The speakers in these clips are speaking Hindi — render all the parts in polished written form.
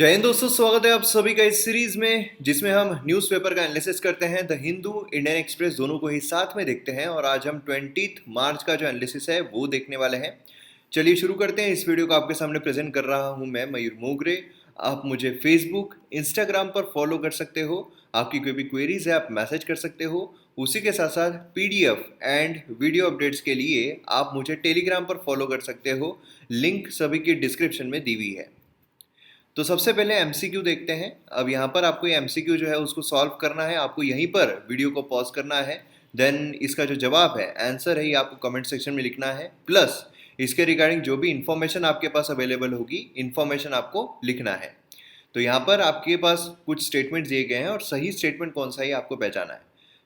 जय हिंद दोस्तों, स्वागत है आप सभी का इस सीरीज में जिसमें हम न्यूज़पेपर का एनालिसिस करते हैं। द हिंदू, इंडियन एक्सप्रेस दोनों को ही साथ में देखते हैं और आज हम 20 मार्च का जो एनालिसिस है वो देखने वाले हैं। चलिए शुरू करते हैं। इस वीडियो को आपके सामने प्रेजेंट कर रहा हूं मैं मयूर मोगरे। आप मुझे फेसबुक, इंस्टाग्राम पर फॉलो कर सकते हो। आपकी कोई भी क्वेरीज है आप मैसेज कर सकते हो। उसी के साथ साथ पीडीएफ एंड वीडियो अपडेट्स के लिए आप मुझे टेलीग्राम पर फॉलो कर सकते हो। लिंक सभी की डिस्क्रिप्शन में दी हुई है। तो सबसे पहले एमसीक्यू देखते हैं। अब यहाँ पर आपको ये एमसीक्यू जो है उसको सॉल्व करना है। आपको यहीं पर वीडियो को पॉज करना है। देन इसका जो जवाब है, आंसर है, ये आपको कमेंट सेक्शन में लिखना है। प्लस इसके रिगार्डिंग जो भी इंफॉर्मेशन आपके पास अवेलेबल होगी, इंफॉर्मेशन आपको लिखना है। तो यहाँ पर आपके पास कुछ स्टेटमेंट दिए गए हैं और सही स्टेटमेंट कौन सा है आपको पहचाना है।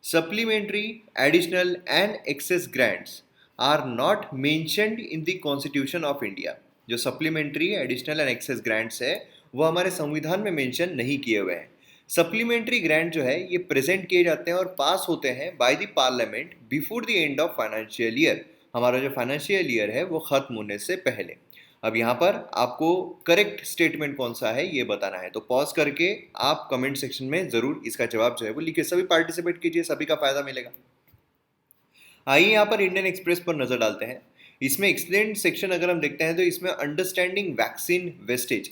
Supplementary, additional and excess grants are not mentioned in the constitution of India. जो supplementary, additional and excess grants है वो हमारे संविधान में मेंशन नहीं किए हुए हैं। सप्लीमेंट्री ग्रांट जो है ये प्रेजेंट किए जाते हैं और पास होते हैं by the parliament before the end of financial year. हमारा जो फाइनेंशियल ईयर है वो खत्म होने से पहले। अब यहाँ पर आपको करेक्ट स्टेटमेंट कौन सा है ये बताना है। तो पॉज करके आप कमेंट सेक्शन में जरूर इसका जवाब जो है वो लिखिए। सभी पार्टिसिपेट कीजिए, सभी का फायदा मिलेगा। आइए यहाँ पर इंडियन एक्सप्रेस पर नजर डालते हैं। इसमें एक्सप्लेन सेक्शन अगर हम देखते हैं तो इसमें अंडरस्टैंडिंग वैक्सीन वेस्टेज।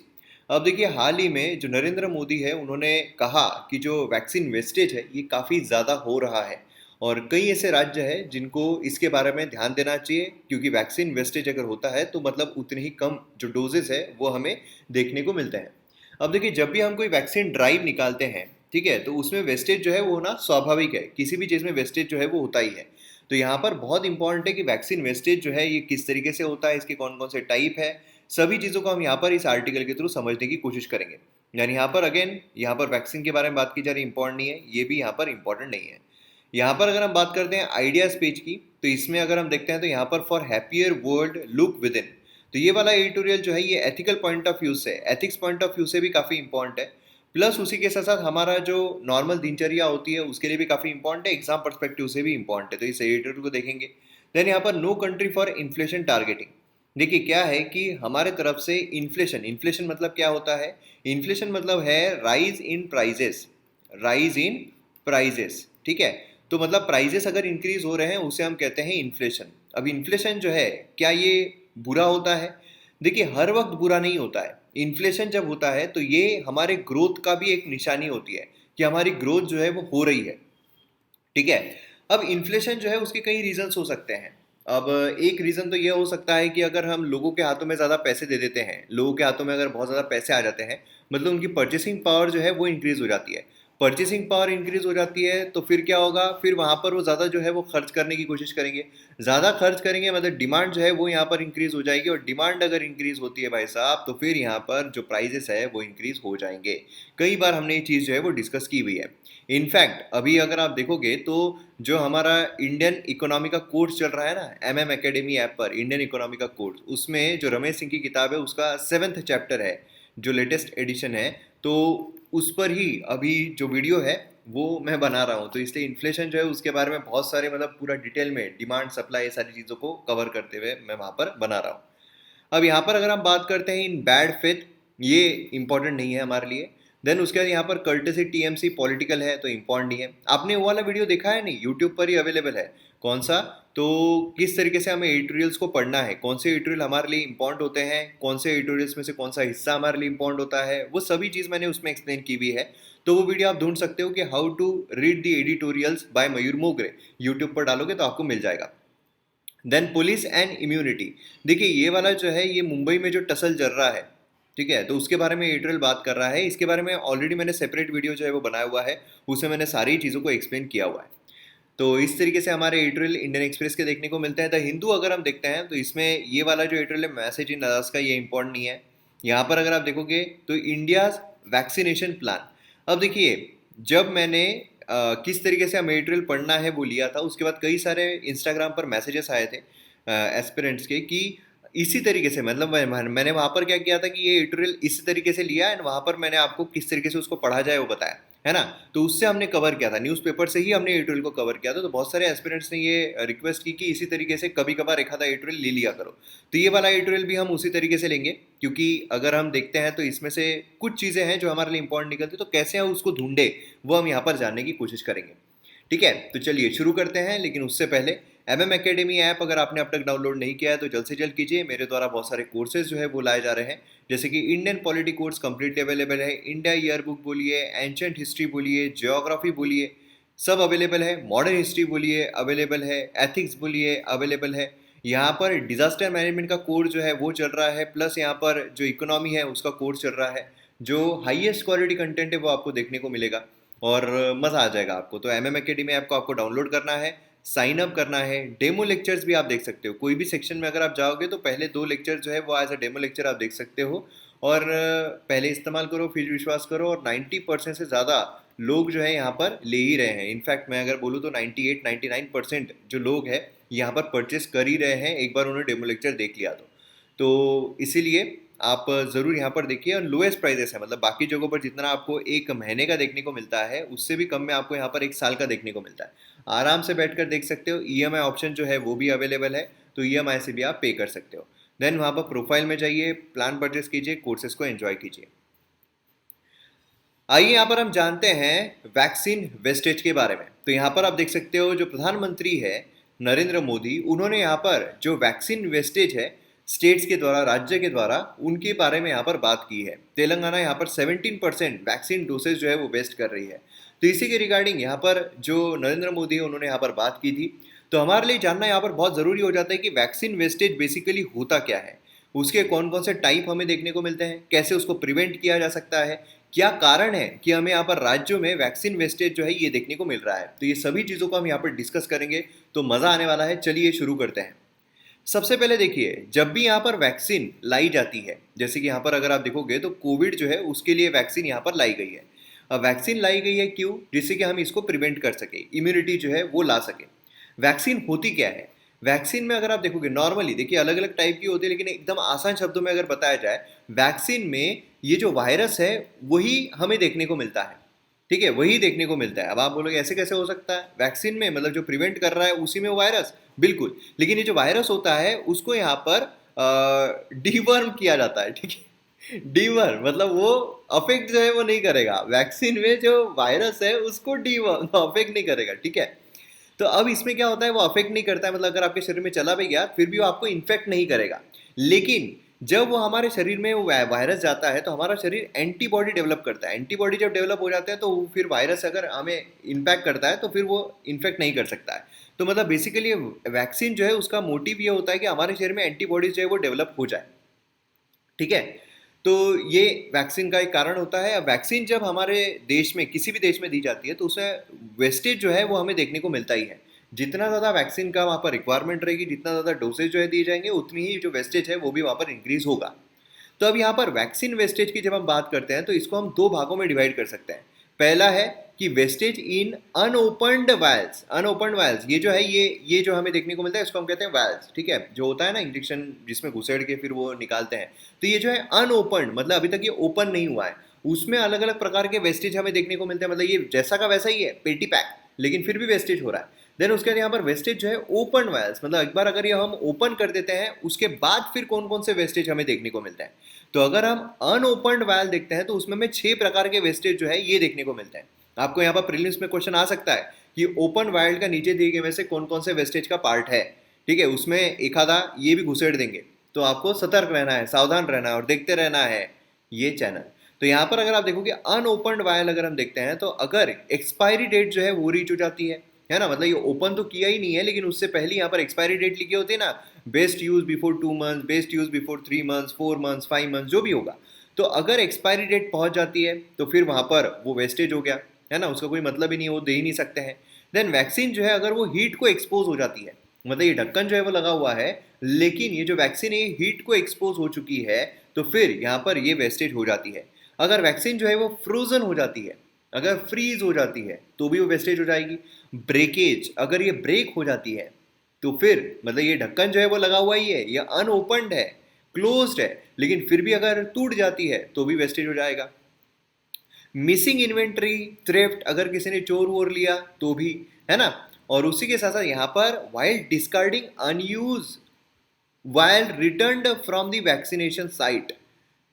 अब देखिए, हाल ही में जो नरेंद्र मोदी है उन्होंने कहा कि जो वैक्सीन वेस्टेज है ये काफ़ी ज़्यादा हो रहा है और कई ऐसे राज्य हैं जिनको इसके बारे में ध्यान देना चाहिए, क्योंकि वैक्सीन वेस्टेज अगर होता है तो मतलब उतने ही कम जो डोजेस है वो हमें देखने को मिलते हैं। अब देखिए, जब भी हम कोई वैक्सीन ड्राइव निकालते हैं, ठीक है, तो उसमें वेस्टेज जो है वो होना स्वाभाविक है। किसी भी चीज़ में वेस्टेज जो है वो होता ही है। तो यहाँ पर बहुत इंपॉर्टेंट है कि वैक्सीन वेस्टेज जो है ये किस तरीके से होता है, इसके कौन कौन से टाइप है, सभी चीज़ों को हम यहाँ पर इस आर्टिकल के थ्रू समझने की कोशिश करेंगे। यानी यहाँ पर अगेन, यहाँ पर वैक्सीन के बारे में बात की जा रही, इंपॉर्टेंट नहीं है, ये भी यहाँ पर इंपॉर्टेंट नहीं है। यहाँ पर अगर हम बात करते हैं आइडियाज पेज की, तो इसमें अगर हम देखते हैं तो यहाँ पर for happier world look with in. तो ये वाला एडिटोरियल जो है ये एथिकल पॉइंट ऑफ व्यू से, एथिक्स पॉइंट ऑफ व्यू से भी काफ़ी इंपॉर्टेंट है। प्लस उसी के साथ साथ हमारा जो नॉर्मल दिनचर्या होती है उसके लिए भी काफ़ी इंपॉर्टेंट है, एग्जाम पर्सपेक्टिव से भी इंपॉर्टेंट है। तो इस एडिटोरियल को देखेंगे। देन यहाँ पर no country for inflation targeting. देखिए क्या है कि हमारे तरफ से इन्फ्लेशन, इन्फ्लेशन मतलब क्या होता है? इन्फ्लेशन मतलब है rise in prices, rise in prices, ठीक है। तो मतलब प्राइजेस अगर इंक्रीज हो रहे हैं उसे हम कहते हैं इन्फ्लेशन। अब इन्फ्लेशन जो है क्या ये बुरा होता है? देखिए, हर वक्त बुरा नहीं होता है। इन्फ्लेशन जब होता है तो ये हमारे ग्रोथ का भी एक निशानी होती है कि हमारी ग्रोथ जो है वो हो रही है, ठीक है। अब इन्फ्लेशन जो है उसके कई रीजंस हो सकते हैं। अब एक रीज़न तो ये हो सकता है कि अगर हम लोगों के हाथों में ज़्यादा पैसे दे देते हैं, लोगों के हाथों में अगर बहुत ज़्यादा पैसे आ जाते हैं, मतलब उनकी परचेसिंग पावर जो है वो इंक्रीज हो जाती है। परचेसिंग पावर इंक्रीज हो जाती है तो फिर क्या होगा, फिर वहाँ पर वो ज़्यादा जो है वो खर्च करने की कोशिश करेंगे। ज़्यादा खर्च करेंगे मतलब डिमांड जो है वो यहाँ पर इंक्रीज हो जाएगी, और डिमांड अगर इंक्रीज होती है भाई साहब तो फिर यहाँ पर जो प्राइजेस है वो इंक्रीज हो जाएंगे। कई बार हमने ये चीज़ जो है वो डिस्कस की हुई है। इनफैक्ट अभी अगर आप देखोगे तो जो हमारा इंडियन इकोनॉमी का कोर्स चल रहा है ना, एमएम एकेडमी ऐप पर इंडियन इकोनॉमी का कोर्स, उसमें जो रमेश सिंह की किताब है उसका 7th चैप्टर है, जो लेटेस्ट एडिशन है। तो उस पर ही अभी जो वीडियो है वो मैं बना रहा हूँ। तो इसलिए इन्फ्लेशन जो है उसके बारे में बहुत सारे, मतलब पूरा डिटेल में डिमांड सप्लाई ये सारी चीज़ों को कवर करते हुए मैं वहाँ पर बना रहा हूँ। अब यहाँ पर अगर हम बात करते हैं इन बैड फेथ, ये इंपॉर्टेंट नहीं है हमारे लिए। देन उसके बाद यहाँ पर कर्टेसी टीएमसी पॉलिटिकल है तो इंपॉर्टेंट नहीं है। आपने वो वाला वीडियो देखा है? नहीं, यूट्यूब पर ही अवेलेबल है। कौन सा? तो किस तरीके से हमें एडिटोरियल्स को पढ़ना है, कौन से एडिटोरियल हमारे लिए इंपॉर्टेंट होते हैं, कौन से एडिटोरियल्स में से कौन सा हिस्सा हमारे लिए इंपॉर्टेंट होता है, वो सभी चीज़ मैंने उसमें एक्सप्लेन की हुई है। तो वो वीडियो आप ढूंढ सकते हो कि how to read the editorials by Mayur Mogre, YouTube पर डालोगे तो आपको मिल जाएगा। Then police and immunity. देखिए ये वाला जो है ये मुंबई में जो टसल चल रहा है, ठीक है, तो उसके बारे में एडिटोरियल बात कर रहा है। इसके बारे में ऑलरेडी मैंने सेपरेट वीडियो जो है वो बनाया हुआ है, उसमें मैंने सारी चीज़ों को एक्सप्लेन किया हुआ है। तो इस तरीके से हमारे एडिटोरियल इंडियन एक्सप्रेस के देखने को मिलते हैं। द हिंदू अगर हम देखते हैं तो इसमें ये वाला जो एडिटोरियल है, मैसेज इन अलास्का, ये इंपॉर्टेंट नहीं है। यहाँ पर अगर आप देखोगे तो इंडिया वैक्सीनेशन प्लान। अब देखिए, जब मैंने किस तरीके से हम एडिटोरियल पढ़ना है वो लिया था, उसके बाद कई सारे इंस्टाग्राम पर मैसेजेस आए थे एस्पिरेंट्स के कि इसी तरीके से, मतलब मैंने वहाँ पर क्या किया था कि ये एडिटोरियल इसी तरीके से लिया एंड वहाँ पर मैंने आपको किस तरीके से उसको पढ़ा जाए वो बताया। है ना। तो उससे हमने कवर किया था, न्यूज़पेपर से ही हमने एडिटोरियल को कवर किया था। तो बहुत सारे एस्पिरेंट्स ने ये रिक्वेस्ट की कि इसी तरीके से कभी कभार एक आधा एडिटोरियल ले लिया करो। तो ये वाला एडिटोरियल भी हम उसी तरीके से लेंगे, क्योंकि अगर हम देखते हैं तो इसमें से कुछ चीज़ें हैं जो हमारे लिए इंपॉर्टेंट निकलती, तो कैसे हम उसको ढूंढे वो हम यहाँ पर जानने की कोशिश करेंगे। ठीक है, तो चलिए शुरू करते हैं। लेकिन उससे पहले MM एकेडमी ऐप अगर आपने अब तक डाउनलोड नहीं किया है तो जल्द से जल्द कीजिए। मेरे द्वारा बहुत सारे कोर्सेज जो है वो लाए जा रहे हैं, जैसे कि Indian polity course completely available है, इंडिया ईयर बुक बोलिए, एंशंट हिस्ट्री बोलिए, ज्योग्राफी बोलिए, सब अवेलेबल है। मॉडर्न हिस्ट्री बोलिए अवेलेबल है, एथिक्स बोलिए अवेलेबल है। यहाँ पर डिजास्टर मैनेजमेंट का कोर्स जो है वो चल रहा है, प्लस यहाँ पर जो इकोनॉमी है उसका कोर्स चल रहा है। जो हाईएस्ट क्वालिटी कंटेंट है वो आपको देखने को मिलेगा और मज़ा आ जाएगा आपको। तो MM एकेडमी ऐप को आपको डाउनलोड करना है, साइन अप करना है। डेमो लेक्चर्स भी आप देख सकते हो, कोई भी सेक्शन में अगर आप जाओगे तो पहले 2 लेक्चर जो है वो एज अ डेमो लेक्चर आप देख सकते हो। और पहले इस्तेमाल करो फिर विश्वास करो। और 90% से ज़्यादा लोग जो है यहाँ पर ले ही रहे हैं। इनफैक्ट मैं अगर बोलूँ तो 98-99% जो लोग हैं यहाँ पर परचेस कर ही रहे हैं, एक बार उन्होंने डेमो लेक्चर देख लिया तो इसीलिए आप ज़रूर यहाँ पर देखिए। और लोएस्ट प्राइजेस है, मतलब बाकी जगहों पर जितना आपको एक महीने का देखने को मिलता है उससे भी कम में आपको यहाँ पर एक साल का देखने को मिलता है। आराम से बैठकर देख सकते हो। EMI ऑप्शन जो है वो भी अवेलेबल है, तो EMI से भी आप पे कर सकते हो। देन वहाँ पर प्रोफाइल में जाइए, प्लान परचेस कीजिए, कोर्सेज को एंजॉय कीजिए। आइए यहाँ पर हम जानते हैं वैक्सीन वेस्टेज के बारे में। तो यहाँ पर आप देख सकते हो जो प्रधानमंत्री है नरेंद्र मोदी, उन्होंने यहाँ पर जो वैक्सीन वेस्टेज है स्टेट्स के द्वारा, राज्य के द्वारा, उनके बारे में यहाँ पर बात की है। तेलंगाना यहाँ पर 17% वैक्सीन डोसेज जो है वो वेस्ट कर रही है। तो इसी के रिगार्डिंग यहाँ पर जो नरेंद्र मोदी है उन्होंने यहाँ पर बात की थी। तो हमारे लिए जानना यहाँ पर बहुत ज़रूरी हो जाता है कि वैक्सीन वेस्टेज बेसिकली होता क्या है, उसके कौन कौन से टाइप हमें देखने को मिलते हैं, कैसे उसको प्रिवेंट किया जा सकता है, क्या कारण है कि हमें यहाँ पर राज्यों में वैक्सीन वेस्टेज जो है ये देखने को मिल रहा है। तो ये सभी चीज़ों को हम यहाँ पर डिस्कस करेंगे, तो मज़ा आने वाला है। चलिए शुरू करते हैं। सबसे पहले देखिए, जब भी यहाँ पर वैक्सीन लाई जाती है, जैसे कि यहाँ पर अगर आप देखोगे तो कोविड जो है उसके लिए वैक्सीन यहाँ पर लाई गई है। अब वैक्सीन लाई गई है क्यों? जिससे कि हम इसको प्रिवेंट कर सके, इम्यूनिटी जो है वो ला सके। वैक्सीन होती क्या है? वैक्सीन में अगर आप देखोगे नॉर्मली, देखिए अलग अलग टाइप की होती है, लेकिन एकदम आसान शब्दों में अगर बताया जाए, वैक्सीन में ये जो वायरस है वही हमें देखने को मिलता है। ठीक है, वही देखने को मिलता है। अब आप बोलोगे ऐसे कैसे हो सकता है? वैक्सीन में मतलब जो प्रिवेंट कर रहा है उसी में वो वायरस, बिल्कुल। लेकिन ये जो वायरस होता है उसको यहाँ पर डीवर्म किया जाता है। ठीक है, डीवर्म मतलब वो अफेक्ट जो है वो नहीं करेगा। वैक्सीन में जो वायरस है उसको डीवर्म अफेक्ट नहीं करेगा। ठीक है, तो अब इसमें क्या होता है, वो अफेक्ट नहीं करता है, मतलब अगर आपके शरीर में चला भी गया फिर भी वो आपको इन्फेक्ट नहीं करेगा। लेकिन जब वो हमारे शरीर में वो वायरस जाता है तो हमारा शरीर एंटीबॉडी डेवलप करता है। एंटीबॉडी जब डेवलप हो जाता है तो फिर वायरस अगर हमें इम्पैक्ट करता है तो फिर वो इन्फेक्ट नहीं कर सकता है। तो मतलब बेसिकली वैक्सीन जो है उसका मोटिव ये होता है कि हमारे शरीर में एंटीबॉडीज जो है वो डेवलप हो जाए। ठीक है, तो ये वैक्सीन का एक कारण होता है। अब वैक्सीन जब हमारे देश में, किसी भी देश में दी जाती है तो उसमें वेस्टेज जो है वो हमें देखने को मिलता ही है। जितना ज़्यादा वैक्सीन का वहाँ पर रिक्वायरमेंट रहेगी, जितना ज़्यादा डोसेज जो है दिए जाएंगे, उतनी ही जो वेस्टेज है वो भी वहाँ पर इंक्रीज होगा। तो अब यहाँ पर वैक्सीन वेस्टेज की जब हम बात करते हैं तो इसको हम 2 भागों में डिवाइड कर सकते हैं। पहला है कि wastage in unopened vials. Unopened vials ये जो है ये जो हमें देखने को मिलता है इसको हम कहते हैं वायल्स। ठीक है, जो होता है ना इंजेक्शन जिसमें घुसेड़ के फिर वो निकालते हैं, तो ये जो है अनओपन्ड, मतलब अभी तक ये ओपन नहीं हुआ है, उसमें अलग अलग प्रकार के वेस्टेज हमें देखने को मिलते हैं। मतलब ये जैसा का वैसा ही है, पेटी पैक, लेकिन फिर भी वेस्टेज हो रहा है। देन उसके बाद यहाँ पर वेस्टेज जो है ओपन वायल्स, मतलब एक बार अगर ये हम ओपन कर देते हैं उसके बाद फिर कौन कौन से वेस्टेज हमें देखने को मिलते हैं। तो अगर हम अनओपन्ड वायल देखते हैं तो उसमें हमें 6 प्रकार के वेस्टेज जो है ये देखने को मिलते हैं। आपको यहाँ पर प्रीलिम्स में क्वेश्चन आ सकता है कि ओपन वाइल्ड का नीचे दिए गए में से कौन कौन से वेस्टेज का पार्ट है। ठीक है, उसमें एक आधा ये भी घुसेड़ देंगे, तो आपको सतर्क रहना है, सावधान रहना है और देखते रहना है ये चैनल। तो यहाँ पर अगर आप देखोगे अनओपन्ड वायल अगर हम देखते हैं तो अगर एक्सपायरी डेट जो है वो रीच हो जाती है ना, मतलब ये ओपन तो किया ही नहीं है लेकिन उससे पहले यहाँ पर एक्सपायरी डेट लिखी होती है ना, best use before 2 months, best use before 3 months, 4 months, 5 months, जो भी होगा। तो अगर एक्सपायरी डेट पहुंच जाती है तो फिर वहां पर वो वेस्टेज हो गया, है ना, उसका कोई मतलब ही नहीं, वो दे ही नहीं सकते हैं। देन वैक्सीन जो है अगर वो हीट को एक्सपोज हो जाती है, मतलब ये ढक्कन जो है वो लगा हुआ है लेकिन ये जो वैक्सीन है हीट को एक्सपोज हो चुकी है, तो फिर यहाँ पर ये वेस्टेज हो जाती है। अगर वैक्सीन जो है वो फ्रोजन हो जाती है, अगर फ्रीज हो जाती है तो भी वो वेस्टेज हो जाएगी। ब्रेकेज, अगर ये ब्रेक हो जाती है तो फिर मतलब ये ढक्कन जो है वो लगा हुआ ही है, ये अनओपन्ड है, क्लोज्ड है, लेकिन फिर भी अगर टूट जाती है तो भी वेस्टेज हो जाएगा। मिसिंग इन्वेंट्री, थ्रिफ्ट, अगर किसी ने चोर वोर लिया तो भी, है ना। और उसी के साथ साथ यहाँ पर while discarding unused while returned from the vaccination site.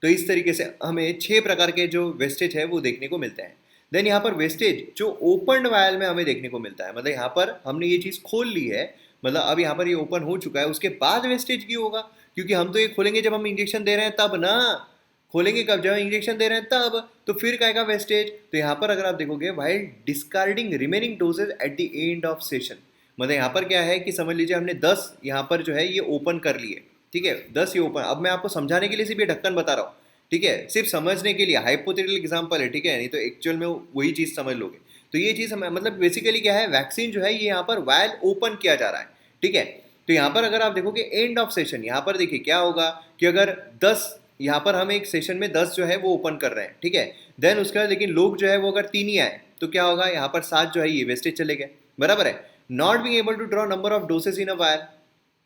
तो इस तरीके से हमें 6 प्रकार के जो वेस्टेज है वो देखने को मिलते हैं। देन यहाँ पर वेस्टेज जो ओपन वायल में हमें देखने को मिलता है, मतलब यहाँ पर हमने ये चीज़ खोल ली है, मतलब अब यहाँ पर ये ओपन हो चुका है, उसके बाद वेस्टेज क्यों होगा? क्योंकि हम तो ये खोलेंगे जब हम इंजेक्शन दे रहे हैं तब ना, खोलेंगे कब? जब इंजेक्शन दे रहे हैं तब, तो फिर क्या का वेस्टेज? तो यहाँ पर अगर आप देखोगे while discarding remaining doses at the end of session, मतलब यहाँ पर क्या है कि समझ लीजिए हमने 10 यहाँ पर जो है ये ओपन कर लिए, ठीक है, 10 ये ओपन। अब मैं आपको समझाने के लिए सिर्फ ये ढक्कन बता रहा हूँ, ठीक है, सिर्फ समझने के लिए, हाइपोथेटिकल एग्जांपल है, ठीक है, नहीं तो एक्चुअल में वही चीज़ समझ लोगे। तो ये चीज़ हमें मतलब बेसिकली क्या है, वैक्सीन जो है ये यहाँ पर वायल ओपन किया जा रहा है, ठीक है। तो यहाँ पर अगर आप देखोगे एंड ऑफ सेशन, यहाँ पर देखिए क्या होगा कि अगर 10 यहाँ पर हम एक सेशन में 10 जो है वो ओपन कर रहे हैं, ठीक है, देन उसका लेकिन लोग जो है वो अगर 3 ही आए तो क्या होगा, यहाँ पर 7 जो है ये वेस्टेज चले गए, बराबर है। Not being able to draw number of doses in a vial,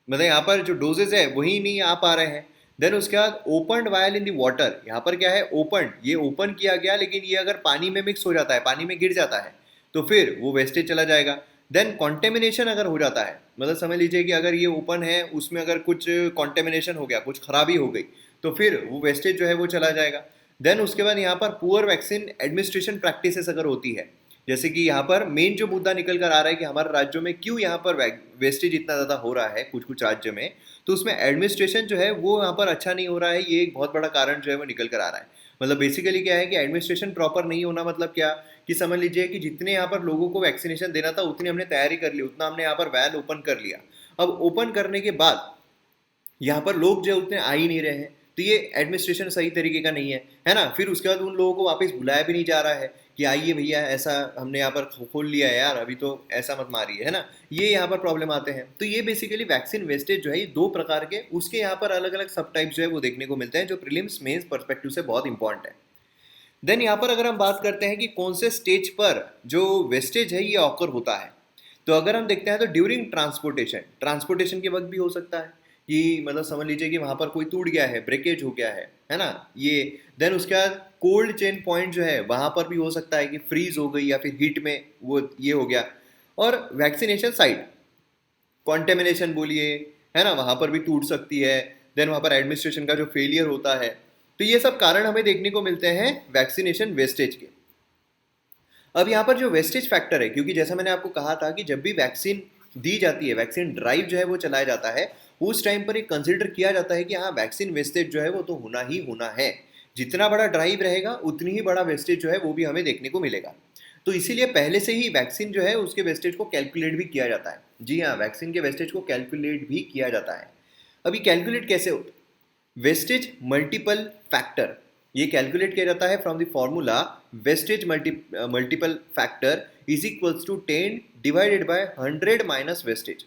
मतलब यहाँ पर जो डोजेज है वही नहीं आ पा रहे हैं। देन उसके बाद open vial in the water, यहाँ पर क्या है, ओपन, ये ओपन किया गया लेकिन ये अगर पानी में मिक्स हो जाता है, पानी में गिर जाता है तो फिर वो वेस्टेज चला जाएगा। देन कॉन्टेमिनेशन अगर हो जाता है, मतलब समझ लीजिए कि अगर ये ओपन है उसमें अगर कुछ कॉन्टेमिनेशन हो गया, कुछ खराबी हो गई, तो फिर वो वेस्टेज जो है वो चला जाएगा। देन उसके बाद यहाँ पर पुअर वैक्सीन एडमिनिस्ट्रेशन प्रैक्टिसेस अगर होती है, जैसे कि यहाँ पर मेन जो मुद्दा निकल कर आ रहा है कि हमारे राज्यों में क्यों यहाँ पर वेस्टेज इतना ज़्यादा हो रहा है कुछ कुछ राज्य में, तो उसमें एडमिनिस्ट्रेशन जो है वो यहाँ पर अच्छा नहीं हो रहा है, ये एक बहुत बड़ा कारण जो है वो निकल कर आ रहा है। मतलब बेसिकली क्या है कि एडमिनिस्ट्रेशन प्रॉपर नहीं होना, मतलब क्या कि समझ लीजिए कि जितने यहाँ पर लोगों को वैक्सीनेशन देना था उतनी हमने तैयारी कर ली, उतना हमने यहाँ पर वैल ओपन कर लिया। अब ओपन करने के बाद यहाँ पर लोग जो उतने आ ही नहीं रहे हैं, तो ये एडमिनिस्ट्रेशन सही तरीके का नहीं है ना। फिर उसके बाद उन लोगों को वापस बुलाया भी नहीं जा रहा है कि आइए भैया ऐसा हमने यहाँ पर खोल लिया है यार, अभी तो ऐसा मत मारिए, है ना। ये यहाँ पर प्रॉब्लम आते हैं। तो ये बेसिकली वैक्सीन वेस्टेज जो है ये 2 प्रकार के, उसके यहाँ पर अलग अलग सब टाइप जो है वो देखने को मिलते हैं, जो प्रीलिम्स मेंस पर्सपेक्टिव से बहुत इंपॉर्टेंट है। देन यहाँ पर अगर हम बात करते हैं कि कौन से स्टेज पर जो वेस्टेज है ये ऑकर होता है, तो अगर हम देखते हैं तो ड्यूरिंग ट्रांसपोर्टेशन, ट्रांसपोर्टेशन के वक्त भी हो सकता है कि मतलब समझ लीजिए कि वहाँ पर कोई टूट गया है, ब्रेकेज हो गया है ना ये। देन उसके बाद कोल्ड चेन पॉइंट जो है वहाँ पर भी हो सकता है कि फ्रीज हो गई या फिर हीट में वो ये हो गया। और वैक्सीनेशन साइट कॉन्टेमिनेशन बोलिए, है ना, वहाँ पर भी टूट सकती है। देन वहाँ पर एडमिनिस्ट्रेशन का जो फेलियर होता है, तो ये सब कारण हमें देखने को मिलते हैं वैक्सीनेशन वेस्टेज के। अब यहाँ पर जो वेस्टेज फैक्टर है, क्योंकि जैसा मैंने आपको कहा था कि जब भी वैक्सीन दी जाती है, वैक्सीन ड्राइव जो है वो चलाया जाता है, उस टाइम पर एक कंसिडर किया जाता है कि हाँ वैक्सीन वेस्टेज जो है वो तो होना ही होना है। जितना बड़ा ड्राइव रहेगा उतनी ही बड़ा वेस्टेज जो है वो भी हमें देखने को मिलेगा। तो इसीलिए पहले से ही वैक्सीन जो है उसके वेस्टेज को कैलकुलेट भी किया जाता है। जी हाँ, वैक्सीन के वेस्टेज को कैलकुलेट भी किया जाता है। अभी कैलकुलेट कैसे होता है? वेस्टेज मल्टीपल फैक्टर, ये कैलकुलेट किया जाता है from the formula wastage multiple factor is equals to 10 divided by 100 minus wastage.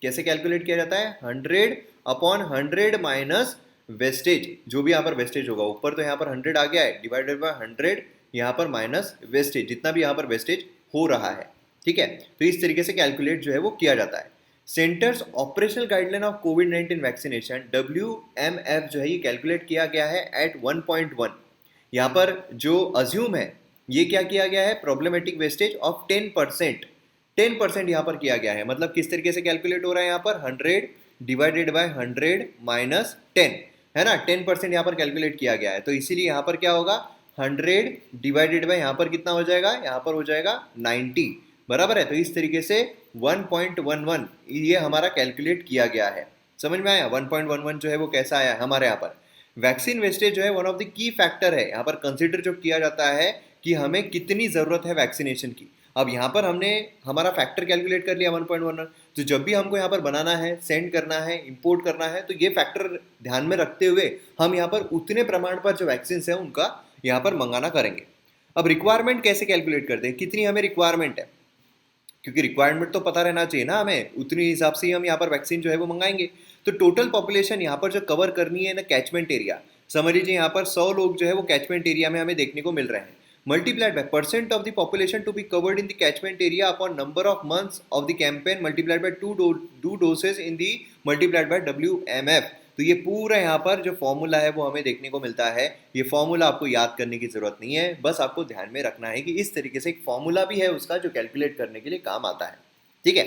कैसे कैलकुलेट किया जाता है? 100 अपॉन 100 माइनस वेस्टेज, जो भी यहाँ पर वेस्टेज होगा, ऊपर तो यहाँ पर 100 आ गया है, डिवाइडेड बाय 100 यहाँ पर माइनस वेस्टेज, जितना भी यहाँ पर वेस्टेज हो रहा है, ठीक है। तो इस तरीके से कैलकुलेट जो है वो किया जाता है। Centres operational guideline of covid vaccination WMF जो है ये कैलकुलेट किया गया है एट 1.1। यहाँ पर जो अज्यूम है ये क्या किया गया है, प्रॉब्लमेटिक वेस्टेज ऑफ 10%, 10% यहाँ पर किया गया है। मतलब किस तरीके से कैलकुलेट हो रहा है यहाँ पर, 100 डिवाइडेड बाय 100 माइनस 10, है ना, 10% यहाँ पर कैलकुलेट किया गया है। तो इसीलिए यहाँ पर क्या होगा, 100 डिवाइडेड बाय यहाँ पर कितना हो जाएगा, यहाँ पर हो जाएगा 90, बराबर है। तो इस तरीके से 1.11 ये हमारा कैलकुलेट किया गया है। समझ में आया 1.11 जो है वो कैसा आया हमारे यहाँ पर। वैक्सीन वेस्टेज जो है one of the key factor है, यहाँ पर कंसिडर जो किया जाता है कि हमें कितनी ज़रूरत है वैक्सीनेशन की। अब यहाँ पर हमने हमारा फैक्टर कैलकुलेट कर लिया 1.11, तो जब भी हमको यहाँ पर बनाना है, सेंड करना है, इंपोर्ट करना है, तो ये फैक्टर ध्यान में रखते हुए हम यहाँ पर उतने प्रमाण पर जो वैक्सीन है उनका यहाँ पर मंगाना करेंगे। अब रिक्वायरमेंट कैसे कैलकुलेट करते हैं, कितनी हमें रिक्वायरमेंट है, क्योंकि रिक्वायरमेंट तो पता रहना चाहिए ना हमें, उतनी हिसाब से ही हम यहाँ पर वैक्सीन जो है वो मंगाएंगे। तो टोटल पॉपुलेशन यहाँ पर जो कवर करनी है ना, कैचमेंट एरिया, समझ लीजिए यहाँ पर 100 लोग जो है वो कैचमेंट एरिया में हमें देखने को मिल रहे हैं, multiplied by percent of the population to be covered in the catchment area upon number of months of the campaign multiplied by two doses in the multiplied by WMF। तो ये पूरा यहाँ पर जो फॉर्मूला है वो हमें देखने को मिलता है। ये फॉर्मूला आपको याद करने की ज़रूरत नहीं है, बस आपको ध्यान में रखना है कि इस तरीके से एक फॉर्मूला भी है उसका जो कैलकुलेट करने के लिए काम आता है। ठीक है,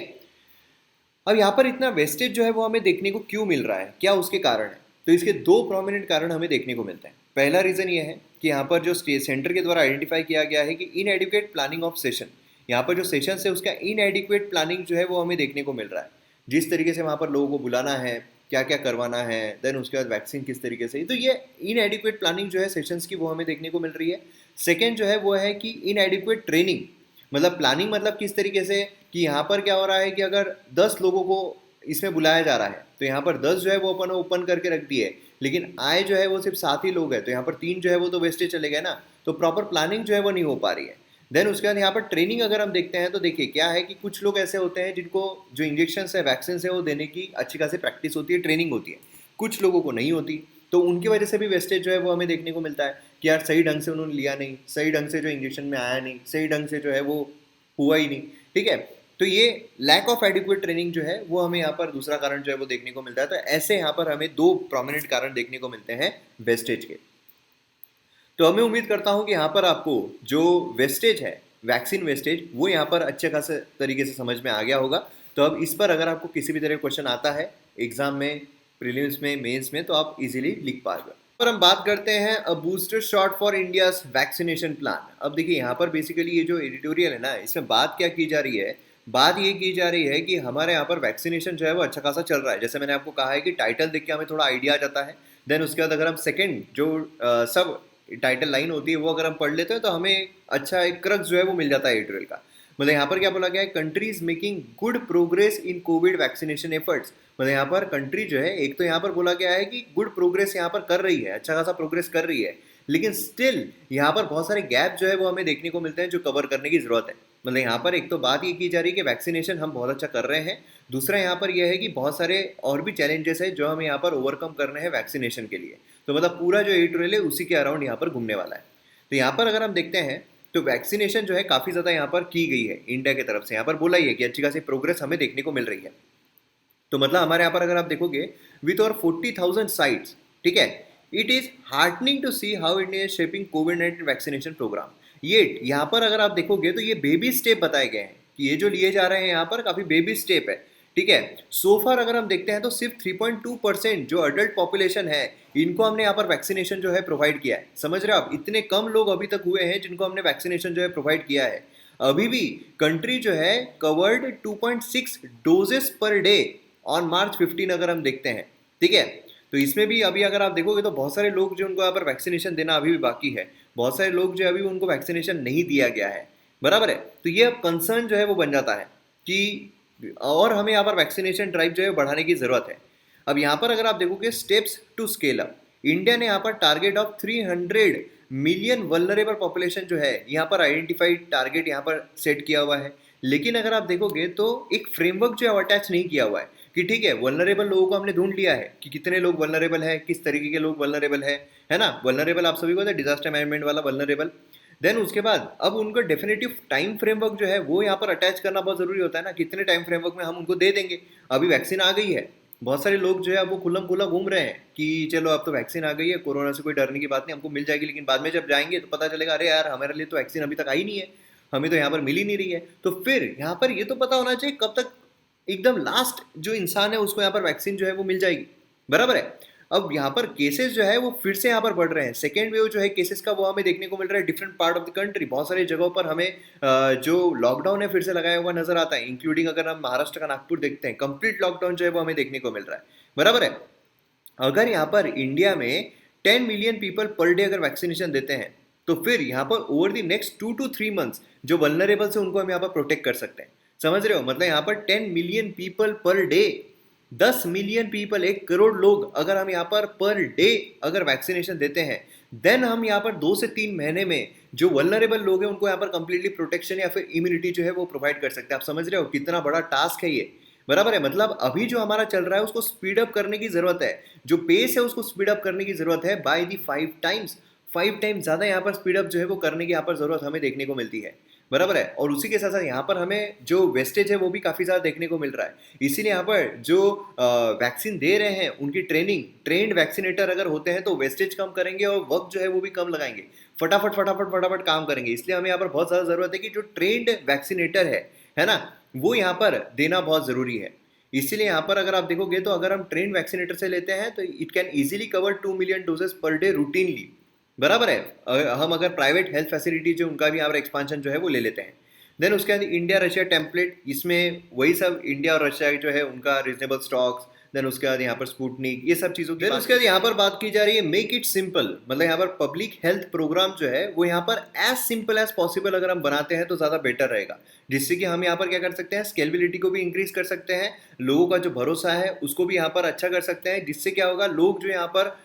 अब यहाँ पर इतना वेस्टेज जो है वो हमें देखने को क्यों मिल रहा है, क्या उसके कारण है? तो इसके दो प्रोमिनेंट कारण हमें देखने को मिलते हैं। पहला रीज़न ये है कि यहाँ पर जो सेंटर के द्वारा आइडेंटिफाई किया गया है कि इनएडिक्वेट प्लानिंग ऑफ सेशन, यहाँ पर जो सेशन है उसका इनएडिक्वेट प्लानिंग जो है वो हमें देखने को मिल रहा है। जिस तरीके से वहाँ पर लोगों को बुलाना है, क्या क्या करवाना है, देन उसके बाद वैक्सीन किस तरीके से, तो ये इनएडिक्वेट प्लानिंग जो है सेशंस की वो हमें देखने को मिल रही है। सेकेंड जो है वो है कि इनएडिक्वेट ट्रेनिंग, मतलब प्लानिंग मतलब किस तरीके से कि यहाँ पर क्या हो रहा है कि अगर 10 लोगों को इसमें बुलाया जा रहा है तो यहाँ पर 10 जो है वो अपन ओपन करके रख दिए, लेकिन आए जो है वो सिर्फ 7 ही लोग हैं, तो यहाँ पर 3 जो है वो तो वेस्टेज चले गए ना, तो प्रॉपर प्लानिंग जो है वो नहीं हो पा रही है। देन उसके बाद यहाँ पर ट्रेनिंग अगर हम देखते हैं तो देखिए क्या है कि कुछ लोग ऐसे होते हैं जिनको जो इंजेक्शन है, वैक्सीन है, वो देने की अच्छी खासी प्रैक्टिस होती है, ट्रेनिंग होती है, कुछ लोगों को नहीं होती, तो उनकी वजह से भी वेस्टेज जो है वो हमें देखने को मिलता है कि यार सही ढंग से उन्होंने लिया नहीं, सही ढंग से जो इंजेक्शन में आया नहीं, सही ढंग से जो है वो हुआ ही नहीं। ठीक है, तो ये लैक ऑफ एडिक्वेट ट्रेनिंग जो है वो हमें यहाँ पर दूसरा कारण जो है वो देखने को मिलता है। तो ऐसे यहाँ पर हमें दो प्रोमिनेंट कारण देखने को मिलते हैं वेस्टेज के। तो मैं उम्मीद करता हूँ कि यहाँ पर आपको जो वेस्टेज है, वैक्सीन वेस्टेज, वो यहाँ पर अच्छे खासे तरीके से समझ में आ गया होगा। तो अब इस पर अगर आपको किसी भी तरह क्वेश्चन आता है एग्जाम में, प्रीलिम्स में, मेंस में, तो आप इजीली लिख पाएगा। पर हम बात करते हैं अ booster shot for India's vaccination plan. अब देखिए यहाँ पर बेसिकली ये जो एडिटोरियल है ना, इसमें बात क्या की जा रही है, बात ये की जा रही है कि हमारे यहाँ पर वैक्सीनेशन जो है वो अच्छा खासा चल रहा है। जैसे मैंने आपको कहा है कि टाइटल देख के हमें थोड़ा आइडिया आ जाता है। देन उसके बाद अगर हम सेकंड जो सब टाइटल लाइन होती है वो अगर हम पढ़ लेते हैं तो हमें अच्छा एक क्रक्स जो है वो मिल जाता है एडिटोरियल का। मतलब यहाँ पर क्या बोला गया है, countries making good progress in Covid vaccination efforts. मतलब यहाँ पर कंट्री जो है, एक तो यहाँ पर बोला गया है कि गुड प्रोग्रेस यहाँ पर कर रही है, अच्छा खासा प्रोग्रेस कर रही है, लेकिन स्टिल यहाँ पर बहुत सारे गैप जो है वो हमें देखने को मिलते हैं जो कवर करने की जरूरत है। मतलब यहाँ पर एक तो बात ये की जा रही है कि वैक्सीनेशन हम बहुत अच्छा कर रहे हैं, दूसरा यहाँ पर यह है कि बहुत सारे और भी चैलेंजेस है जो हमें यहाँ पर ओवरकम करने हैं वैक्सीनेशन के लिए। तो मतलब पूरा जो एडिटोरियल है उसी के अराउंड यहाँ पर घूमने वाला है। तो यहाँ पर अगर हम देखते हैं तो वैक्सीनेशन जो है काफ़ी ज़्यादा यहाँ पर की गई है इंडिया की तरफ से, यहाँ पर बोला ही है कि अच्छी खासी प्रोग्रेस हमें देखने को मिल रही है। तो मतलब हमारे यहाँ पर अगर आप देखोगे विथ और 40,000 साइट्स, ठीक है, it is heartening to see how India is shaping कोविड-19 वैक्सीनेशन प्रोग्राम। ये यहाँ पर अगर आप देखोगे तो ये बेबी स्टेप बताए गए हैं कि ये जो लिए जा रहे हैं यहाँ पर काफ़ी बेबी स्टेप है। ठीक है, सोफार अगर हम देखते हैं तो सिर्फ 3.2% जो अडल्ट पॉपुलेशन है इनको हमने यहाँ पर वैक्सीनेशन जो है प्रोवाइड किया है। समझ रहे हो आप, इतने कम लोग अभी तक हुए हैं जिनको हमने वैक्सीनेशन जो है प्रोवाइड किया है। अभी भी कंट्री जो है covered 2.6 doses per day on March 15 अगर हम देखते हैं। ठीक है, तो इसमें भी अभी अगर आप देखोगे तो बहुत सारे लोग जो उनको यहाँ पर वैक्सीनेशन देना अभी भी बाकी है, बहुत सारे लोग जो अभी उनको वैक्सीनेशन नहीं दिया गया है, बराबर है। तो ये अब कंसर्न जो है वो बन जाता है कि और हमें यहाँ पर वैक्सीनेशन ड्राइव जो है बढ़ाने की ज़रूरत है। अब यहाँ पर अगर आप देखोगे steps to scale up, India ने यहाँ पर target of 300 million vulnerable population जो है यहाँ पर आइडेंटिफाइड टारगेट यहाँ पर सेट किया हुआ है। लेकिन अगर आप देखोगे तो एक फ्रेमवर्क जो है अटैच नहीं किया हुआ है कि ठीक है वल्नरेबल लोगों को हमने ढूंढ लिया है कि कितने लोग वल्नरेबल है, किस तरीके के लोग वल्नरेबल है ना। वल्नरेबल आप सभी को पता है, डिजास्टर मैनेजमेंट वाला वल्नरेबल। देन उसके बाद अब उनको डेफिनेटिव टाइम फ्रेमवर्क जो है वो यहाँ पर अटैच करना बहुत जरूरी होता है ना, कितने टाइम फ्रेमवर्क में हम उनको दे देंगे। अभी वैक्सीन आ गई है, बहुत सारे लोग जो है वो खुल्लम खुल्ला घूम रहे हैं कि चलो अब तो वैक्सीन आ गई है, कोरोना से कोई डरने की बात नहीं, हमको मिल जाएगी। लेकिन बाद में जब जाएंगे तो पता चलेगा अरे यार हमारे लिए तो वैक्सीन अभी तक आई नहीं है, हमें तो यहाँ पर मिल ही नहीं रही है। तो फिर यहाँ पर ये तो पता होना चाहिए कब तक एकदम लास्ट जो इंसान है उसको यहाँ पर वैक्सीन जो है वो मिल जाएगी, बराबर है। अब यहाँ पर केसेस जो है वो फिर से यहाँ पर बढ़ रहे हैं, सेकेंड वेव जो है केसेस का वो हमें देखने को मिल रहा है different part of the country. बहुत सारी जगहों पर हमें जो लॉकडाउन है फिर से लगाया हुआ नजर आता है, इंक्लूडिंग अगर हम महाराष्ट्र का नागपुर देखते हैं, कंप्लीट लॉकडाउन जो है वो हमें देखने को मिल रहा है, बराबर है। अगर यहाँ पर इंडिया में 10 मिलियन पीपल पर डे अगर वैक्सीनेशन देते हैं तो फिर यहाँ पर over the next 2 to 3 months जो वल्नरेबल से उनको हम यहाँ पर प्रोटेक्ट कर सकते हैं। समझ रहे हो, मतलब यहाँ पर 10 million people per day, 10 million people, 1 crore लोग अगर हम यहाँ पर डे अगर वैक्सीनेशन देते हैं, देन हम यहाँ पर 2 से 3 महीने में जो वल्नरेबल लोग हैं उनको यहाँ पर कंप्लीटली प्रोटेक्शन या फिर इम्यूनिटी जो है वो प्रोवाइड कर सकते हैं। आप समझ रहे हो कितना बड़ा टास्क है ये, बराबर है। मतलब अभी जो हमारा चल रहा है उसको स्पीड अप करने की जरूरत है, जो पेस है उसको स्पीड अप करने की जरूरत है बाय दी 5 टाइम्स, 5 टाइम्स ज्यादा यहाँ पर स्पीड अप जो है वो करने की यहाँ पर जरूरत हमें देखने को मिलती है, बराबर है। और उसी के साथ साथ यहाँ पर हमें जो वेस्टेज है वो भी काफ़ी ज़्यादा देखने को मिल रहा है। इसीलिए यहाँ पर जो वैक्सीन दे रहे हैं उनकी ट्रेंड वैक्सीनेटर अगर होते हैं तो वेस्टेज कम करेंगे और वक्त जो है वो भी कम लगाएंगे, फटाफट फटाफट फटाफट काम करेंगे। इसलिए हमें यहाँ पर बहुत ज़्यादा ज़रूरत है कि जो ट्रेंड वैक्सीनेटर है ना, वो यहाँ पर देना बहुत ज़रूरी है। इसीलिए यहाँ पर अगर आप देखोगे तो अगर हम ट्रेंड वैक्सीनेटर से लेते हैं तो it can easily cover 2 million doses per day routinely, बराबर है। हम अगर प्राइवेट हेल्थ फैसिलिटी जो उनका भी यहाँ पर एक्सपांशन जो है वो ले लेते हैं। देन उसके बाद इंडिया रशिया टेम्पलेट, इसमें वही सब इंडिया और रशिया जो है उनका रीजनेबल स्टॉक्स, देन उसके बाद यहाँ पर स्पुटनिक, ये सब चीज़ों की। देन उसके बाद यहाँ पर बात की जा रही है मेक इट सिंपल, मतलब यहाँ पर पब्लिक हेल्थ प्रोग्राम जो है वो यहाँ पर एज सिंपल एज पॉसिबल अगर हम बनाते हैं तो ज़्यादा बेटर रहेगा, जिससे कि हम यहाँ पर क्या कर सकते हैं, स्केलेबिलिटी को भी इंक्रीज कर सकते हैं, लोगों का जो भरोसा है उसको भी यहाँ पर अच्छा कर सकते हैं। जिससे क्या होगा, लोग जो यहाँ पर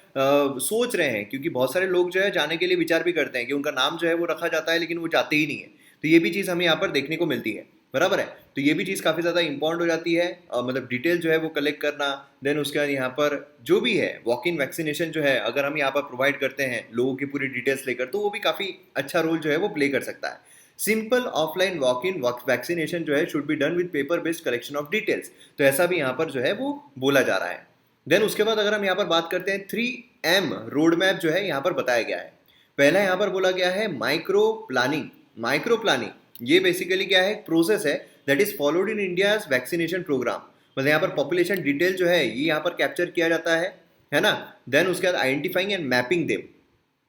सोच रहे हैं, क्योंकि बहुत सारे लोग जो है जाने के लिए विचार भी करते हैं कि उनका नाम जो है वो रखा जाता है लेकिन वो जाते ही नहीं है। तो ये भी चीज़ हमें यहाँ पर देखने को मिलती है, बराबर है। तो ये भी चीज़ काफ़ी ज़्यादा इंपॉर्टेंट हो जाती है, मतलब डिटेल जो है वो कलेक्ट करना। देन उसके बाद यहाँ पर जो भी है वॉक इन वैक्सीनेशन जो है अगर हम यहाँ पर प्रोवाइड करते हैं लोगों की पूरी डिटेल्स लेकर, तो वो भी काफ़ी अच्छा रोल जो है वो प्ले कर सकता है। Simple offline walk in vaccination जो है should be done with paper based collection of details, तो ऐसा भी यहाँ पर जो है वो बोला जा रहा है। देन उसके बाद अगर हम यहाँ पर बात करते हैं 3M रोड मैप जो है यहाँ पर बताया गया है। पहला यहाँ पर बोला गया है माइक्रो प्लानिंग ये बेसिकली क्या है, प्रोसेस है that is followed in India's vaccination programme, मतलब यहाँ पर पॉपुलेशन डिटेल जो है ये यहाँ पर कैप्चर किया जाता है ना। देन उसके बाद आइडेंटिफाइंग एंड मैपिंग देम।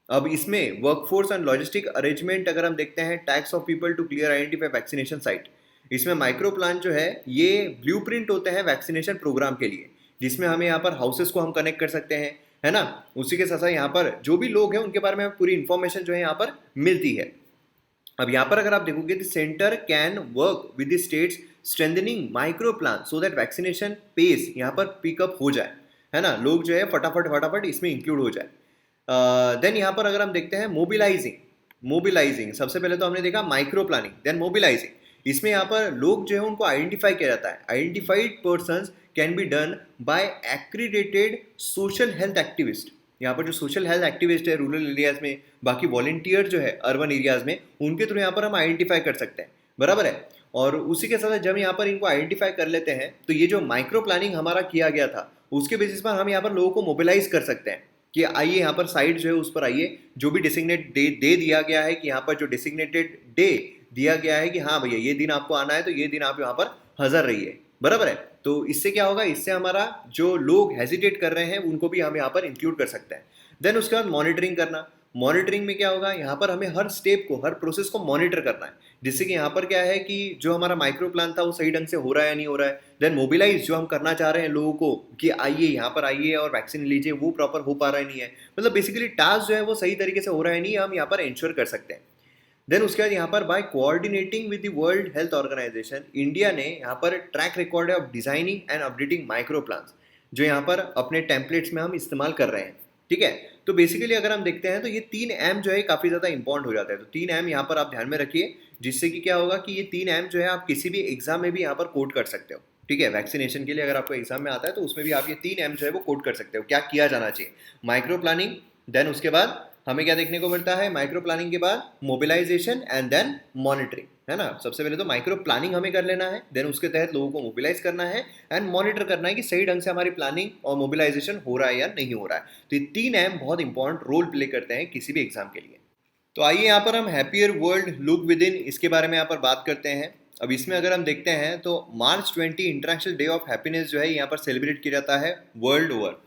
अब इसमें वर्कफोर्स एंड लॉजिस्टिक अरेंजमेंट अगर हम देखते हैं, tasks of people to clear identify vaccination site, इसमें माइक्रो प्लान जो है ये ब्लूप्रिंट होते हैं वैक्सीनेशन प्रोग्राम के लिए, जिसमें हमें यहाँ पर हाउसेस को हम कनेक्ट कर सकते हैं, है ना। उसी के साथ साथ यहाँ पर जो भी लोग हैं उनके बारे में पूरी इंफॉर्मेशन जो है यहाँ पर मिलती है। अब यहाँ पर अगर आप देखोगे the centre can work with the states strengthening micro plan so that vaccination pace यहाँ पर पिकअप हो जाए, है ना, लोग जो है फटाफट फटाफट इसमें इंक्लूड हो जाए। देन यहाँ पर अगर हम देखते हैं मोबिलाइजिंग, सबसे पहले तो हमने देखा माइक्रो प्लानिंग, देन मोबिलाइजिंग। इसमें यहाँ पर लोग जो है उनको आइडेंटिफाई किया जाता है, identified persons can be done by accredited social health activist. यहाँ पर जो सोशल हेल्थ एक्टिविस्ट है रूरल एरियाज में, बाकी वॉलंटियर जो है अर्बन एरियाज में, उनके थ्रू यहाँ पर हम आइडेंटिफाई कर सकते हैं, बराबर है। और उसी के साथ जब यहाँ पर इनको आइडेंटिफाई कर लेते हैं तो ये जो माइक्रो प्लानिंग हमारा किया गया था उसके बेसिस पर हम यहाँ पर लोगों को मोबिलाइज कर सकते हैं कि आइए यहाँ पर साइड जो है उस पर आइए, जो भी डिसिग्नेट डे दे दिया गया है कि यहाँ पर जो डिसिग्नेटेड डे दिया गया है कि हाँ भैया ये दिन आपको आना है तो ये दिन आप यहाँ पर हाजिर रहिए, बराबर है। तो इससे क्या होगा, इससे हमारा जो लोग हेजिटेट कर रहे हैं उनको भी हम यहाँ पर इंक्लूड कर सकते हैं। देन उसके बाद मॉनिटरिंग करना, मॉनिटरिंग में क्या होगा, यहाँ पर हमें हर स्टेप को, हर प्रोसेस को मॉनिटर करना है, जिससे कि यहाँ पर क्या है कि जो हमारा माइक्रो प्लान था वो सही ढंग से हो रहा है या नहीं हो रहा है। देन मोबिलाइज जो हम करना चाह रहे हैं लोगों को कि आइए यहाँ पर आइए और वैक्सीन लीजिए, वो प्रॉपर हो पा रहा है नहीं है, मतलब बेसिकली टास्क जो है वो सही तरीके से हो रहा है नहीं, हम यहाँ पर इंश्योर कर सकते हैं। देन उसके बाद यहाँ पर by coordinating with the World Health Organisation, India ने यहाँ पर ट्रैक रिकॉर्ड है of designing and updating micro plans, जो यहाँ पर अपने टेम्पलेट्स में हम इस्तेमाल कर रहे हैं, ठीक है। तो बेसिकली अगर हम देखते हैं तो ये 3M जो है काफ़ी ज़्यादा इंपॉर्टेंट हो जाता है। तो 3M यहाँ पर आप ध्यान में रखिए, जिससे कि क्या होगा कि ये 3M जो है आप किसी भी एग्जाम में भी यहाँ पर कोड कर सकते हो, ठीक है। वैक्सीनेशन के लिए अगर आपको एग्जाम में आता है तो उसमें भी आप ये 3M जो है वो कोड कर सकते हो, क्या किया जाना चाहिए, माइक्रो प्लानिंग, देन उसके बाद हमें क्या देखने को मिलता है, माइक्रो प्लानिंग के बाद मोबिलाइजेशन एंड देन मॉनिटरिंग, है ना। सबसे पहले तो माइक्रो प्लानिंग हमें कर लेना है, देन उसके तहत लोगों को मोबिलाइज करना है एंड मॉनिटर करना है कि सही ढंग से हमारी प्लानिंग और मोबिलाइजेशन हो रहा है या नहीं हो रहा है। तो ये 3M बहुत इंपॉर्टेंट रोल प्ले करते हैं किसी भी एग्जाम के लिए। तो आइए यहाँ पर हम happier world look with in, इसके बारे में यहाँ पर बात करते हैं। अब इसमें अगर हम देखते हैं तो मार्च 20 इंटरनेशनल डे ऑफ हैप्पीनेस जो है यहाँ पर सेलिब्रेट किया जाता है world over.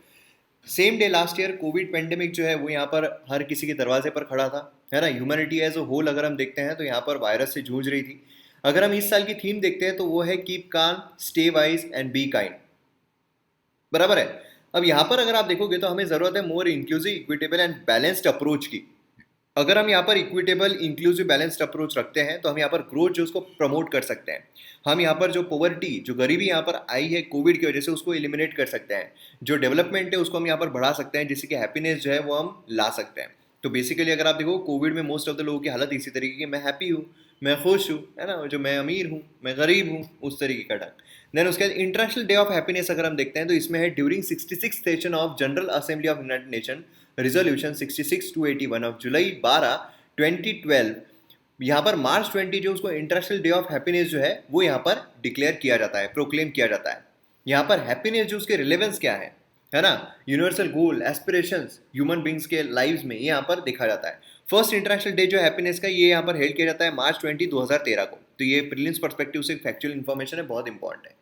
Same day last year Covid pandemic जो है वो यहाँ पर हर किसी के दरवाजे पर खड़ा था, है ना। ह्यूमैनिटी एज अ होल अगर हम देखते हैं तो यहाँ पर वायरस से जूझ रही थी। अगर हम इस साल की थीम देखते हैं तो वो है keep calm, stay wise and be kind, बराबर है। अब यहाँ पर अगर आप देखोगे तो हमें ज़रूरत है more inclusive, equitable and balanced approach की। अगर हम यहाँ पर इक्विटेबल, इंक्लूसिव, बैलेंस्ड अप्रोच रखते हैं तो हम यहाँ पर ग्रोथ जो उसको प्रमोट कर सकते हैं। हम यहाँ पर जो पॉवर्टी, जो गरीबी यहाँ पर आई है कोविड की वजह से, उसको एलिमिनेट कर सकते हैं। जो डेवलपमेंट है उसको हम यहाँ पर बढ़ा सकते हैं, जिससे कि हैप्पीनेस जो है वो हम ला सकते हैं। तो बेसिकली अगर आप देखो कोविड में मोस्ट ऑफ द लोगों की हालत इसी तरीके की, मैं हैप्पी हूँ, मैं खुश हूँ, है ना, जो मैं अमीर हूँ, मैं गरीब हूँ, उस तरीके का ढंग। देन उसके बाद इंटरनेशनल डे ऑफ हैप्पीनेस अगर हम देखते हैं तो इसमें है during 66 session of general assembly of United nation resolution 66/281 of July 12, 2012, यहाँ पर मार्च 20 जो उसको इंटरनेशनल डे ऑफ हैप्पीनेस जो है वो यहाँ पर डिक्लेयर किया जाता है, प्रोक्लेम किया जाता है। यहाँ पर हैप्पीनेस जो उसके रिलेवेंस क्या है ना, यूनिवर्सल गोल, एस्पिरेशंस ह्यूमन बींग्स के लाइव्स में ये यहाँ पर देखा जाता है। फर्स्ट इंटरनेशनल डे जो हैप्पीनेस का ये यहाँ पर हेल्ड किया जाता है मार्च 20 2013 को। तो ये प्रीलिम्स पर्सपेक्टिव से फैक्चुअल इन्फॉर्मेशन है, बहुत इंपॉर्टेंट है।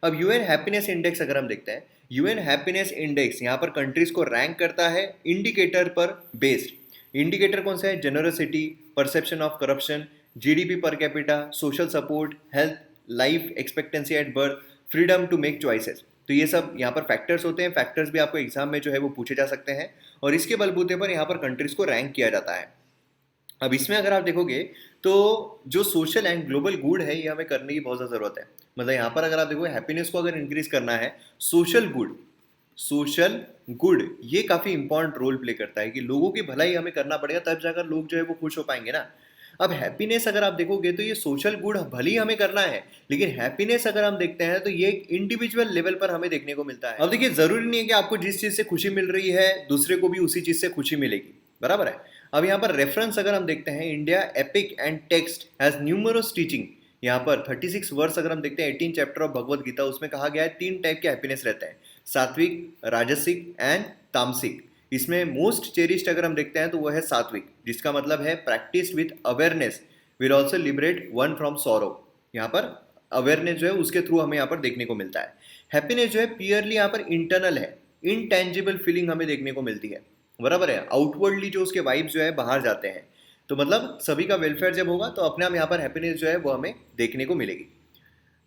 अब यूएन हैप्पीनेस इंडेक्स अगर हम देखते हैं, यूएन हैप्पीनेस इंडेक्स यहाँ पर कंट्रीज को रैंक करता है इंडिकेटर पर बेस्ड। इंडिकेटर कौन सा है? Generosity, perception of corruption, GDP per capita, social support, health, life expectancy at birth, freedom to make choices. तो ये सब यहाँ पर फैक्टर्स होते हैं। फैक्टर्स भी आपको एग्जाम में जो है वो पूछे जा सकते हैं और इसके बलबूते पर यहाँ पर कंट्रीज को रैंक किया जाता है। अब इसमें अगर आप देखोगे तो जो सोशल एंड ग्लोबल गुड है ये हमें करने की बहुत ज़्यादा ज़रूरत है। मतलब यहाँ पर अगर आप देखो हैप्पीनेस को अगर इंक्रीज करना है, सोशल गुड ये काफ़ी इंपॉर्टेंट रोल प्ले करता है कि लोगों की भलाई हमें करना पड़ेगा, तब जाकर लोग जो है वो खुश हो पाएंगे ना। अब हैप्पीनेस अगर आप देखोगे तो ये सोशल गुड भले ही हमें करना है, लेकिन हैप्पीनेस अगर हम देखते हैं तो ये एक इंडिविजुअल लेवल पर हमें देखने को मिलता है। अब देखिए जरूरी नहीं है कि आपको जिस चीज़ से खुशी मिल रही है दूसरे को भी उसी चीज़ से खुशी मिलेगी, बराबर है। अब यहाँ पर रेफरेंस अगर हम देखते हैं, India epic and text has numerous teaching. यहाँ पर 36 वर्स अगर हम देखते हैं 18 चैप्टर ऑफ भगवत गीता, उसमें कहा गया है 3 टाइप के हैप्पीनेस रहते हैं, सात्विक, राजसिक एंड तामसिक। इसमें मोस्ट चेरिस्ड अगर हम देखते हैं तो वो है सात्विक, जिसका मतलब है practice with awareness will also liberate one from sorrow. यहाँ पर अवेयरनेस जो है उसके थ्रू हमें यहाँ पर देखने को मिलता है। हैप्पीनेस जो है प्योरली यहाँ पर इंटरनल है, इनटेंजिबल फीलिंग हमें देखने को मिलती है, बराबर है। आउटवर्डली जो उसके वाइब्स जो है बाहर जाते हैं, तो मतलब सभी का वेलफेयर जब होगा तो अपने आप यहाँ पर हैप्पीनेस जो है वो हमें देखने को मिलेगी।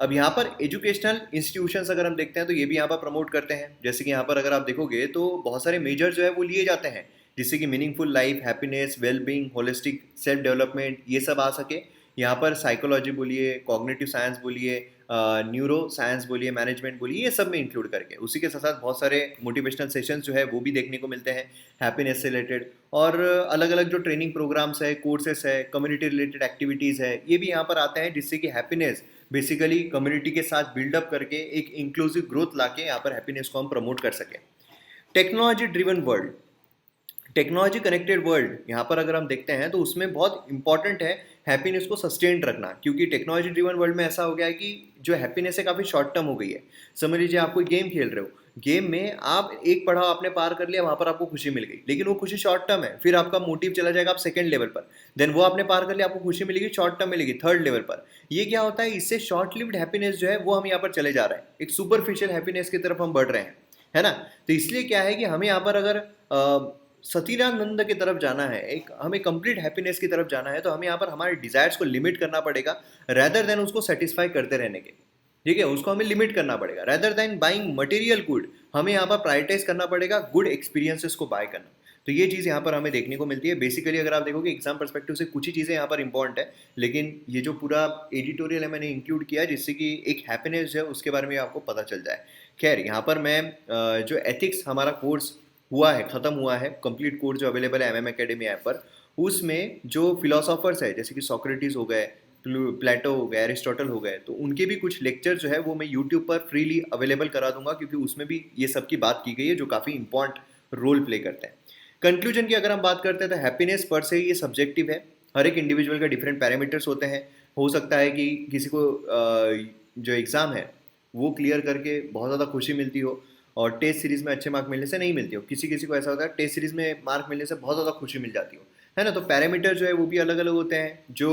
अब यहाँ पर एजुकेशनल इंस्टीट्यूशंस अगर हम देखते हैं तो ये भी यहाँ पर प्रमोट करते हैं। जैसे कि यहाँ पर अगर आप देखोगे तो बहुत सारे मेजर जो है वो लिए जाते हैं, जिससे कि meaningful life, happiness, wellbeing, holistic self development ये सब आ सके। यहाँ पर साइकोलॉजी बोलिए, कॉग्निटिव साइंस बोलिए, न्यूरो साइंस बोलिए, मैनेजमेंट बोलिए, ये सब में इंक्लूड करके उसी के साथ साथ बहुत सारे मोटिवेशनल सेशंस जो है वो भी देखने को मिलते हैं हैप्पीनेस से रिलेटेड। और अलग अलग जो ट्रेनिंग प्रोग्राम्स है, कोर्सेस है, कम्युनिटी रिलेटेड एक्टिविटीज़ है, ये भी यहाँ पर आते हैं, जिससे कि हैप्पीनेस बेसिकली कम्युनिटी के साथ बिल्डअप करके एक इंक्लूसिव ग्रोथ लाके यहाँ पर हैप्पीनेस को हम प्रमोट कर सकें। Technology driven world, technology connected world, यहाँ पर अगर हम देखते हैं तो उसमें बहुत इंपॉर्टेंट है हैप्पीनेस को सस्टेन रखना, क्योंकि टेक्नोलॉजी ड्रिवन वर्ल्ड में ऐसा हो गया है कि जो हैप्पीनेस है काफ़ी शॉर्ट टर्म हो गई है। समझ लीजिए आप कोई गेम खेल रहे हो, गेम में आप एक पड़ाव आपने पार कर लिया, वहाँ पर आपको खुशी मिल गई, लेकिन वो खुशी शॉर्ट टर्म है। फिर आपका मोटिव चला जाएगा आप सेकंड लेवल पर, देन वो आपने पार कर लिया, आपको खुशी मिलेगी, शॉर्ट टर्म मिलेगी थर्ड लेवल पर। ये क्या होता है, इससे शॉर्ट लिव्ड हैप्पीनेस जो है वो हम यहाँ पर चले जा रहे हैं, एक सुपरफिशियल हैप्पीनेस की तरफ हम बढ़ रहे हैं, है ना। तो इसलिए क्या है कि हमें यहाँ पर अगर सतीरानंद की तरफ जाना है, एक हमें कंप्लीट हैप्पीनेस की तरफ जाना है, तो हमें यहाँ पर हमारे डिजायर्स को लिमिट करना पड़ेगा रेदर देन उसको सेटिस्फाई करते रहने के। ठीक है, उसको हमें लिमिट करना पड़ेगा rather than buying material good. हमें यहाँ पर प्रायोरिटाइज करना पड़ेगा गुड एक्सपीरियंसेस को बाय करना। तो ये चीज़ यहाँ पर हमें देखने को मिलती है। बेसिकली अगर आप देखोगे एग्जाम पर्सपेक्टिव से कुछ ही चीज़ें यहाँ पर इंपॉर्टेंट है, लेकिन ये जो पूरा एडिटोरियल है मैंने इंक्लूड किया जिससे कि एक हैप्पीनेस है उसके बारे में आपको पता चल जाए। खैर यहाँ पर मैं जो एथिक्स हमारा कोर्स हुआ है, ख़त्म हुआ है, कंप्लीट कोर्स जो अवेलेबल है एमएम एकेडमी ऐप पर, उसमें जो फिलोसोफर्स है जैसे कि सोक्रेटिस हो गए, प्लेटो हो गए, एरिस्टोटल हो गए, तो उनके भी कुछ लेक्चर जो है वो मैं यूट्यूब पर फ्रीली अवेलेबल करा दूंगा, क्योंकि उसमें भी ये सब की बात की गई है जो काफ़ी इंपॉर्टेंट रोल प्ले करते हैं। कंक्लूजन की अगर हम बात करते हैं तो हैप्पीनेस पर से ये सब्जेक्टिव है, हर एक इंडिविजुअल का डिफरेंट पैरामीटर्स होते हैं। हो सकता है कि किसी को जो एग्ज़ाम है वो क्लियर करके बहुत ज़्यादा खुशी मिलती हो और टेस्ट सीरीज़ में अच्छे मार्क मिलने से नहीं मिलती हो, किसी किसी को ऐसा होता है टेस्ट सीरीज़ में मार्क मिलने से बहुत ज़्यादा खुशी मिल जाती हो, है ना। तो पैरामीटर जो है वो भी अलग अलग होते हैं, जो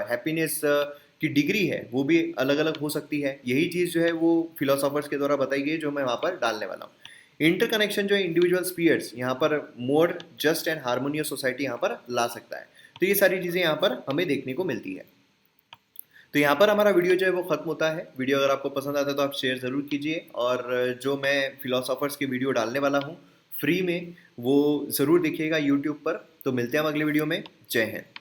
हैप्पीनेस की डिग्री है वो भी अलग अलग हो सकती है। यही चीज़ जो है वो फिलोसोफर्स के द्वारा बताई गई जो मैं वहाँ पर डालने वाला हूँ। इंटरकनेक्शन जो है इंडिविजुअल स्पीयर्स यहाँ पर more just and harmonious society यहाँ पर ला सकता है। तो ये सारी चीज़ें यहाँ पर हमें देखने को मिलती है। तो यहाँ पर हमारा वीडियो जो है वो खत्म होता है। वीडियो अगर आपको पसंद आता है तो आप शेयर ज़रूर कीजिए, और जो मैं फिलोसोफर्स की वीडियो डालने वाला हूँ फ्री में वो ज़रूर देखिएगा यूट्यूब पर। तो मिलते हैं हम अगले वीडियो में। जय हिंद।